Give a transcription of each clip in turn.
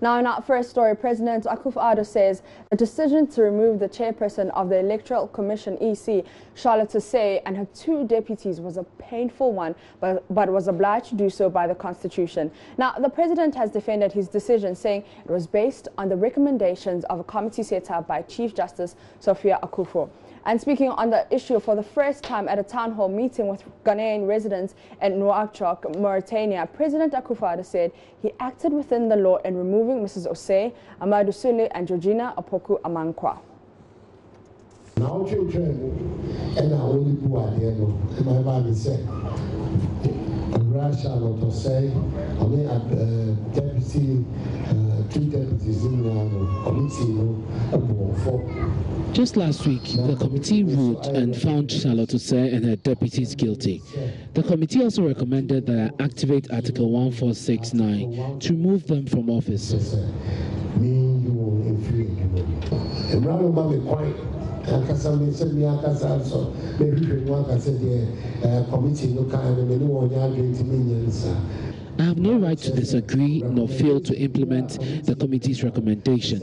Now, in our first story, President Akufo-Addo says the decision to remove the chairperson of the Electoral Commission (EC), Charlotte Osei, and her 2 deputies was a painful one, but was obliged to do so by the Constitution. Now, the president has defended his decision, saying it was based on the recommendations of a committee set up by Chief Justice Sophia Akufo. And speaking on the issue for the first time at a town hall meeting with Ghanaian residents in Nouakchott, Mauritania, President Akufo-Addo said he acted within the law in removing Mrs. Osei, Amadou Sule, and Georgina Opoku Amankwa. Now, children, and I only poor and my Bible said, Charlotte Osei, I mean, deputy, 2 deputies in the committee. Just last week, the committee ruled and found Charlotte Osei and her deputies guilty. The committee also recommended that I activate Article 1469 to remove them from office. I have no right to disagree nor fail to implement the committee's recommendation.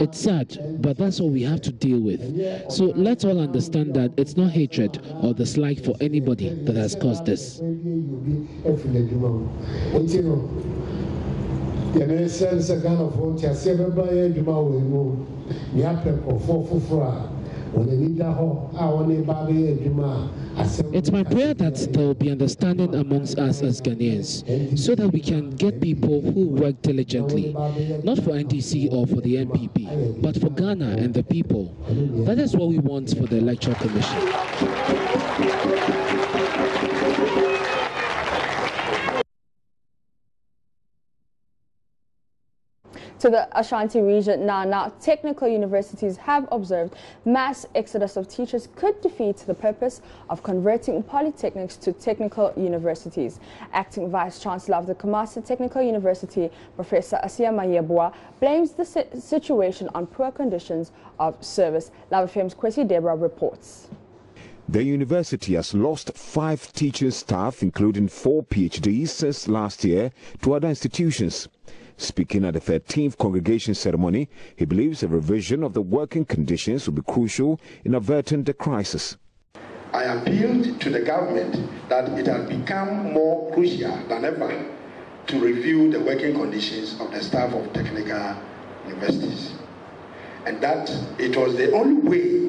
It's sad, but that's what we have to deal with. So let's all understand that it's not hatred or dislike for anybody that has caused this. It's my prayer that there will be understanding amongst us as Ghanaians, so that we can get people who work diligently, not for NDC or for the MPP, but for Ghana and the people. That is what we want for the Electoral Commission. To the Ashanti region now, technical universities have observed mass exodus of teachers could defeat the purpose of converting polytechnics to technical universities. Acting Vice Chancellor of the Kumasi Technical University, Professor Asiama Yeboah, blames the situation on poor conditions of service. Lava FM's Kwesi Deborah reports. The university has lost 5 teaching staff, including 4 PhDs, since last year to other institutions. Speaking at the 13th congregation ceremony, he believes a revision of the working conditions will be crucial in averting the crisis. I appealed to the government that it has become more crucial than ever to review the working conditions of the staff of technical universities, and that it was the only way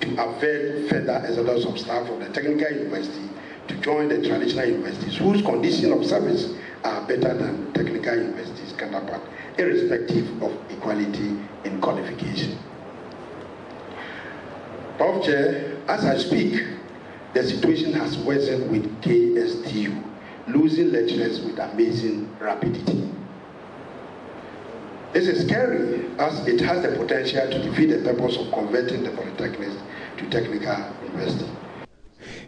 to avert further exodus of staff of the technical university to join the traditional universities, whose conditions of service are better than technical universities' counterpart, irrespective of equality in qualification. Prof. Chair, as I speak, the situation has worsened with KSTU, losing lecturers with amazing rapidity. This is scary, as it has the potential to defeat the purpose of converting the polytechnics to technical university.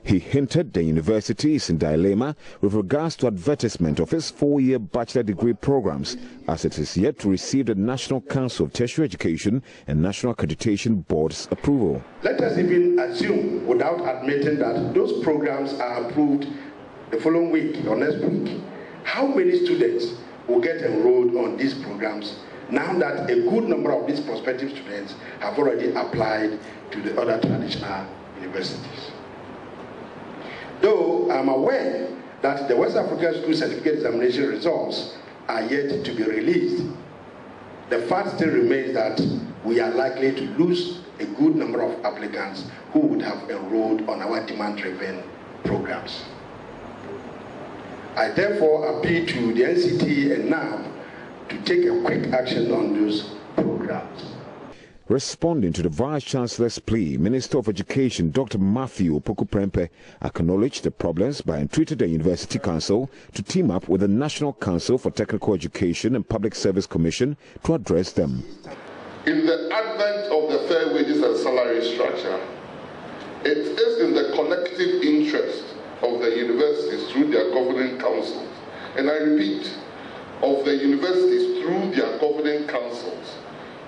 He hinted the university is in dilemma with regards to advertisement of its 4-year bachelor degree programs, as it is yet to receive the National Council of Tertiary Education and National Accreditation Board's approval. Let us even assume, without admitting, that those programs are approved the following week or next week. How many students will get enrolled on these programs now that a good number of these prospective students have already applied to the other traditional universities? Though I'm aware that the West African School Certificate Examination results are yet to be released, the fact still remains that we are likely to lose a good number of applicants who would have enrolled on our demand-driven programs. I therefore appeal to the NCT and NAB to take a quick action on those programs. Responding to the Vice-Chancellor's plea, Minister of Education Dr. Matthew Opoku-Prempeh acknowledged the problems by entreated the University Council to team up with the National Council for Technical Education and Public Service Commission to address them. In the advent of the fair wages and salary structure, it is in the collective interest of the universities through their governing councils, and I repeat, of the universities through their governing councils,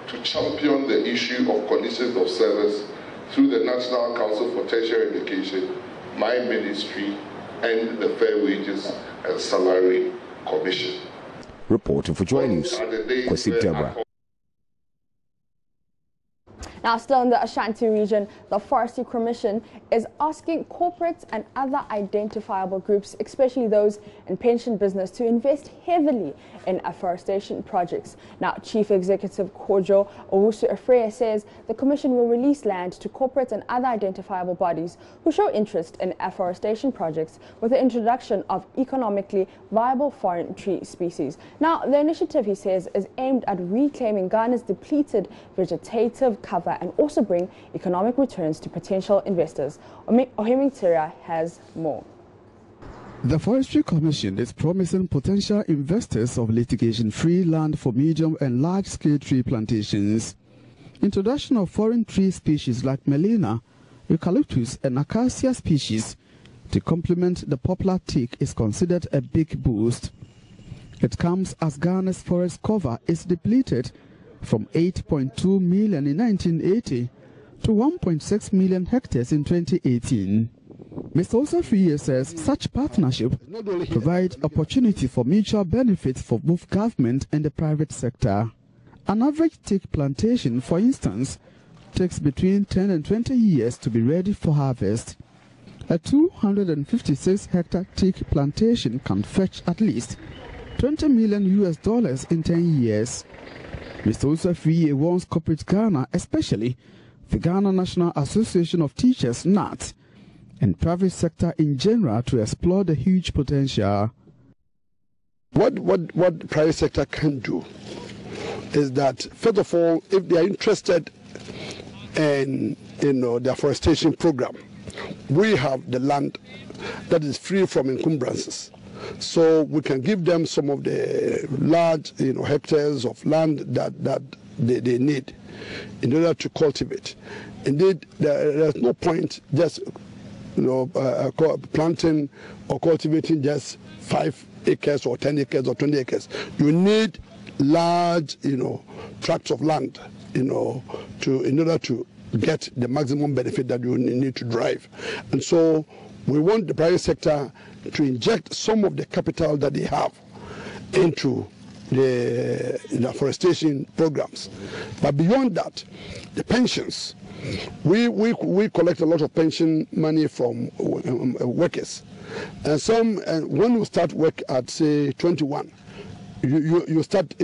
to champion the issue of conditions of service through the National Council for Tertiary Education, my ministry, and the Fair Wages and Salary Commission. Reporting for JoyNews, Kwesi Deborah. Now, still in the Ashanti region, the Forestry Commission is asking corporates and other identifiable groups, especially those in pension business, to invest heavily in afforestation projects. Now, Chief Executive Kojo Owusu-Efreya says the Commission will release land to corporates and other identifiable bodies who show interest in afforestation projects with the introduction of economically viable foreign tree species. Now, the initiative, he says, is aimed at reclaiming Ghana's depleted vegetative cover and also bring economic returns to potential investors. Ohemi Tira has more. The Forestry Commission is promising potential investors of litigation-free land for medium and large-scale tree plantations. Introduction of foreign tree species like Melena, eucalyptus and acacia species to complement the popular teak is considered a big boost. It comes as Ghana's forest cover is depleted from 8.2 million in 1980 to 1.6 million hectares in 2018. Mr. Osafriye says such partnership provide opportunity for mutual benefits for both government and the private sector. An average teak plantation, for instance, takes between 10 and 20 years to be ready for harvest. A 256-hectare teak plantation can fetch at least $20 million in 10 years. Mr. Osafriye warns corporate Ghana, especially the Ghana National Association of Teachers, NAT, and private sector in general to explore the huge potential. What private sector can do is that, first of all, if they are interested in the afforestation program, we have the land that is free from encumbrances. So we can give them some of the large hectares of land that they need in order to cultivate. Indeed, there's no point just planting or cultivating just 5 acres or 10 acres or 20 acres. You need large tracts of land in order to get the maximum benefit that you need to drive. And so we want the private sector to inject some of the capital that they have into the afforestation programs. But beyond that, the pensions, we collect a lot of pension money from workers. And when you start work at, say, 21, you start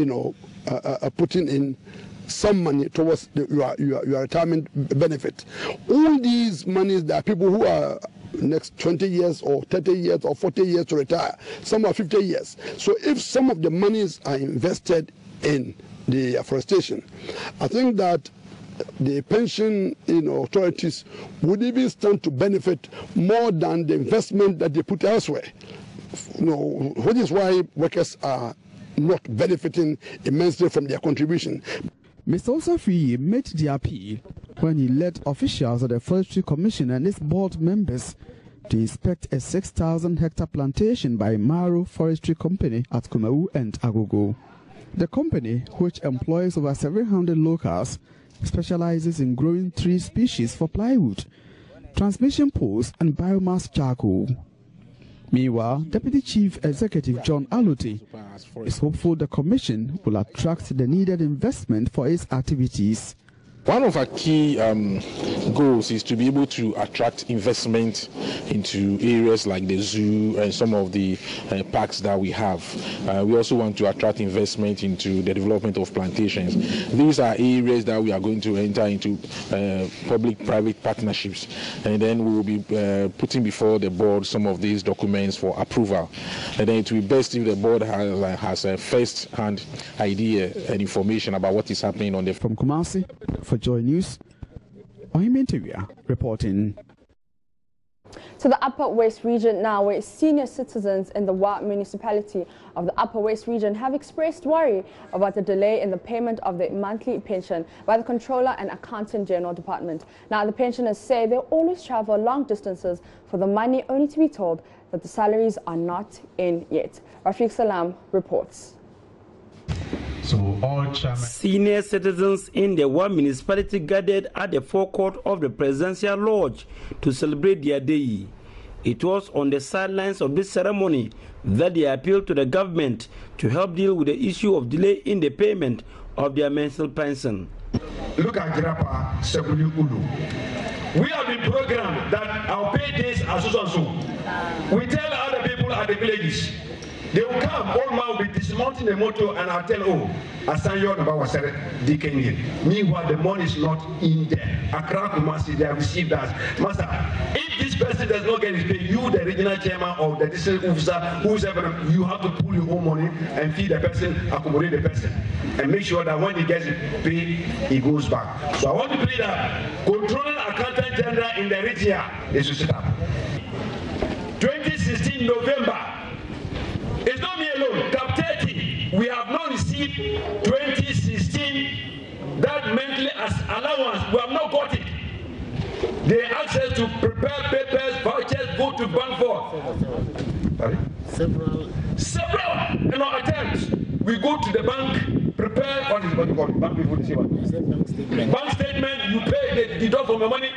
putting in some money towards your retirement benefit. All these monies, there are people who are next 20 years or 30 years or 40 years to retire. Some are 50 years. So if some of the monies are invested in the afforestation, I think that the pension authorities would even stand to benefit more than the investment that they put elsewhere. Which is why workers are not benefiting immensely from their contribution. Mr. Osafriye made the appeal when he led officials of the Forestry Commission and its board members to inspect a 6,000-hectare plantation by Maro Forestry Company at Kumawu and Agogo. The company, which employs over 700 locals, specializes in growing tree species for plywood, transmission poles, and biomass charcoal. Meanwhile, Deputy Chief Executive John Alote is hopeful the Commission will attract the needed investment for its activities. One of our key goals is to be able to attract investment into areas like the zoo and some of the parks that we have. We also want to attract investment into the development of plantations. These are areas that we are going to enter into public-private partnerships, and then we will be putting before the board some of these documents for approval. And then it will be best if the board has a first-hand idea and information about what is happening on the... From Kumasi, for JoyNews, Ohemi Tira reporting. To the Upper West region now, where senior citizens in the Wa municipality of the Upper West region have expressed worry about the delay in the payment of their monthly pension by the Controller and Accountant General Department. Now, the pensioners say they always travel long distances for the money, only to be told that the salaries are not in yet. Rafiq Salam reports. So all senior citizens in the Wa municipality gathered at the forecourt of the Presidential Lodge to celebrate their day. It was on the sidelines of this ceremony that they appealed to the government to help deal with the issue of delay in the payment of their menstrual pension. Look at Grandpa Sebuli Ulu. We have been programmed that our pay days are so and so. We tell other people at the villages, they will come, old man will be dismounting the motor, and I'll tell, oh, Asanyo number was said, meanwhile, the money is not in there. Accra Kumasi, they have received us. Master, if this person does not get his pay, you, the regional chairman of the district officer, whoever, you have to pull your own money and feed the person, accommodate the person, and make sure that when he gets his pay, he goes back. So I want to plead that controlling accountant general in the region is to set up. 2016 November. It's not me alone. Cap 30, we have not received 2016 that monthly as allowance. We have not got it. They ask us to prepare papers, vouchers, go to bank for. Sorry? Several attempts. We go to the bank, prepare what is called bank people to see what. Bank statement, you pay the deduct from your money.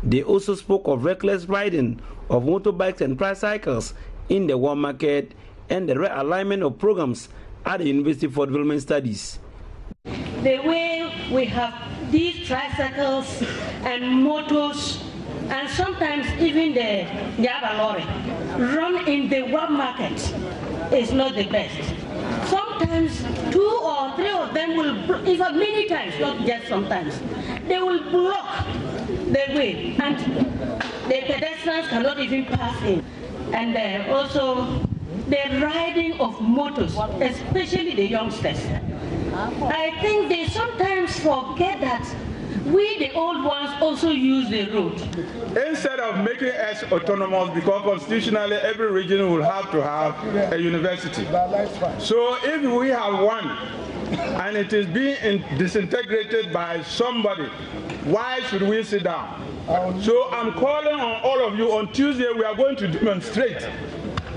They also spoke of reckless riding of motorbikes and tricycles in the war market and the realignment of programs at the University for Development Studies. The way we have these tricycles and motors, and sometimes even the Java lorry, run in the web market is not the best. Sometimes 2 or 3 of them will, in fact many times, not just sometimes, they will block the way, and the pedestrians cannot even pass in. And also, the riding of motors, especially the youngsters. I think they sometimes forget that we, the old ones, also use the road. Instead of making us autonomous, because constitutionally every region will have to have a university. So if we have one and it is being disintegrated by somebody, why should we sit down? So I'm calling on all of you. On Tuesday we are going to demonstrate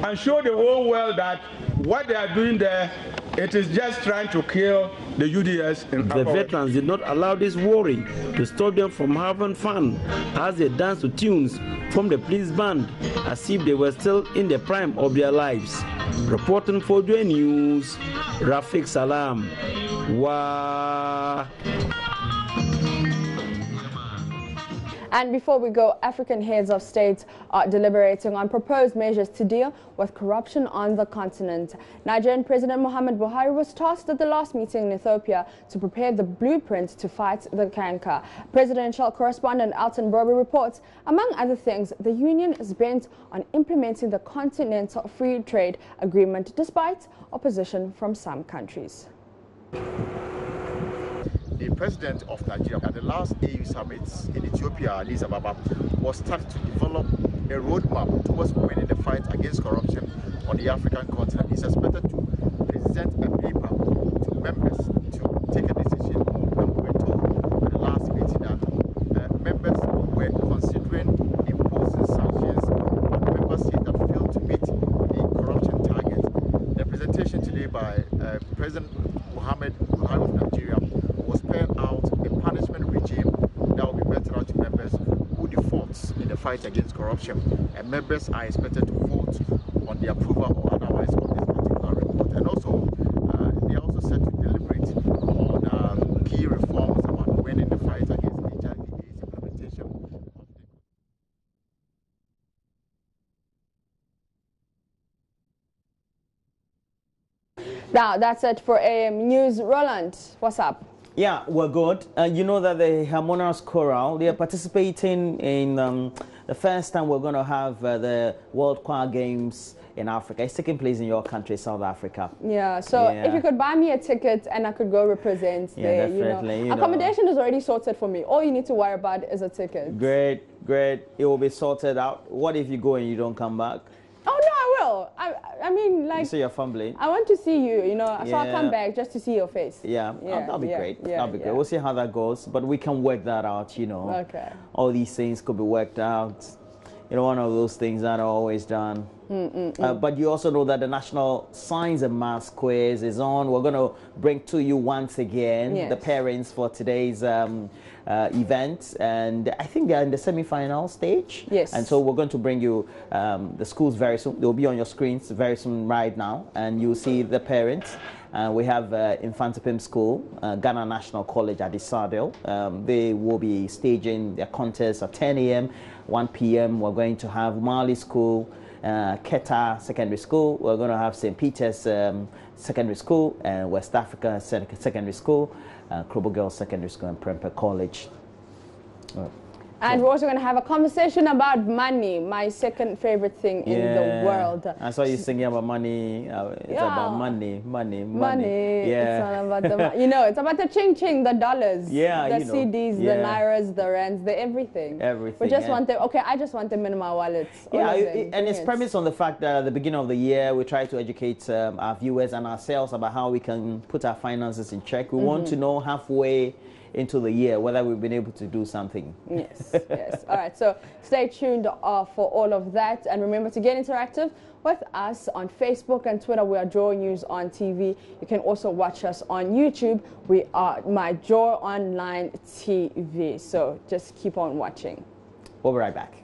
and show the whole world that what they are doing there, it is just trying to kill the UDS. The veterans did not allow this worry to stop them from having fun as they danced to tunes from the police band as if they were still in the prime of their lives. Reporting for JoyNews, Rafiq Salam. Wow. And before we go, African heads of state are deliberating on proposed measures to deal with corruption on the continent. Nigerian President Muhammad Buhari was tasked at the last meeting in Ethiopia to prepare the blueprint to fight the canker. Presidential correspondent Alton Broby reports, among other things, the union is bent on implementing the Continental Free Trade Agreement despite opposition from some countries. The president of Nigeria at the last AU summit in Ethiopia, Addis Ababa, was starting to develop a roadmap towards winning the fight against corruption on the African continent. He's expected to present a paper to members to take a decision. And we were told at the last meeting that members were considering imposing sanctions on member states that failed to meet the corruption target. The presentation today by President Muhammad Buhari of Nigeria was spelled out a punishment regime that will be meted out to members who default in the fight against corruption, and members are expected to vote on the approval or otherwise of this particular report. And also, they are also set to deliberate on key reforms about winning the fight against HIV/AIDS implementation. Now, that's it for AM News. Roland, what's up? Yeah, we're good. You know that the Harmonious Choral, they are participating in the first time we're going to have the World Choir Games in Africa. It's taking place in your country, South Africa. Yeah, so if you could buy me a ticket and I could go represent there, definitely, you know. Accommodation is already sorted for me. All you need to worry about is a ticket. Great, great. It will be sorted out. What if you go and you don't come back? Oh, no, I will. I mean, like... You see your family. I want to see you, you know, so I'll come back just to see your face. Yeah, that'll be great. That'll be great. Yeah. We'll see how that goes, but we can work that out, you know. Okay. All these things could be worked out. You know, one of those things that are always done. But you also know that the National Science and Maths Quiz is on. We're going to bring to you once again the parents for today's event, and I think they're in the semi-final stage. Yes. And so we're going to bring you the schools very soon. They'll be on your screens very soon right now, and you'll see the parents. We have Infantipim School, Ghana National College at Isadel. They will be staging their contest at 10 a.m., 1 p.m. We're going to have Mali School, Keta Secondary School. We're going to have St. Peter's Secondary School, and West Africa Secondary School, Krobo Girls Secondary School, and Prempeh College. And we're also going to have a conversation about money, my second favorite thing in the world. I saw you singing about money. It's about money. Yeah. It's all about the you know, it's about the ching-ching, the dollars, the CDs, the Nairas, the rands, the everything. We just want them, I just want them in my wallets. Yeah, and it's premised on the fact that at the beginning of the year, we try to educate our viewers and ourselves about how we can put our finances in check. We want to know halfway into the year whether we've been able to do something. Yes. All right, so stay tuned for all of that, and remember to get interactive with us on Facebook and Twitter. We are JoyNews on TV. You can also watch us on YouTube. We are My Joy Online TV, so just keep on watching. We'll be right back.